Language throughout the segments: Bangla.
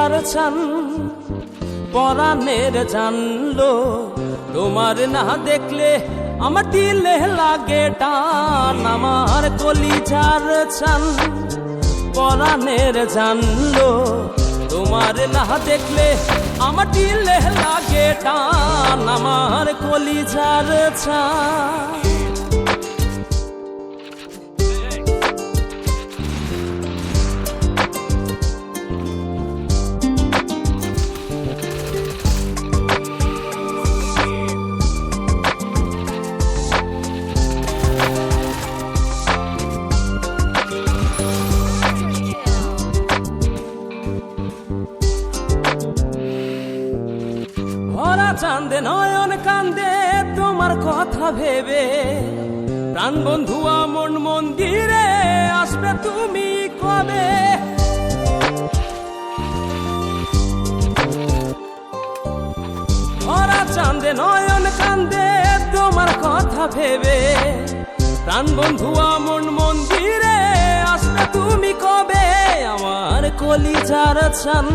কলিজার ছান পরাণের জানলো তোমার না দেখলে আমার দিলে লাগে টান আমার কলিজার ছান পরাণের জানলো তোমার না দেখলে আমার দিলে লাগে টান আমার কলিজার ছান ভরা চাঁদে নয়ন কান্দে তোমার কথা ভেবে প্রাণ বন্ধু আমন মন্দিরে আসবে তুমি কবে ভরা চাঁদে নয়ন কান্দে তোমার কথা ভেবে প্রাণ বন্ধু আমন মন্দিরে আসবে তুমি কবে আমার কলিজার ছান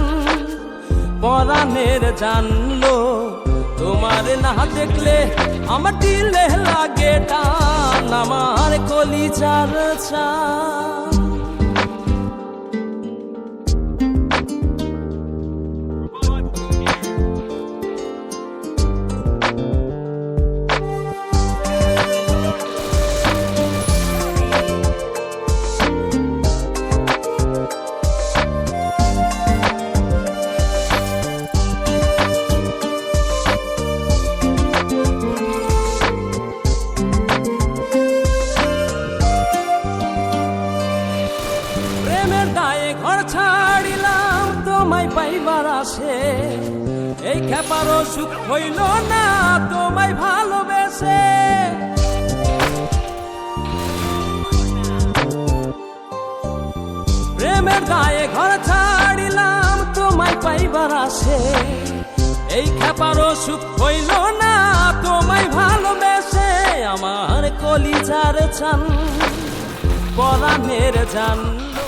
পরাণের জানলো তোমার না দেখলে আমার দিলে লাগে টান আমার কলিজার ছান ঘর ছাড়িলাম তোমায় পাইবার আসে এই খেপারও সুখ হইল না তোমায় ভালোবেসে প্রেমের দায়ে ঘর ছাড়িলাম তোমায় পাইবার আসে এই খেপারও সুখ হইল না তোমায় ভালোবেসে আমার কলিজার ছান পরাণের জানলো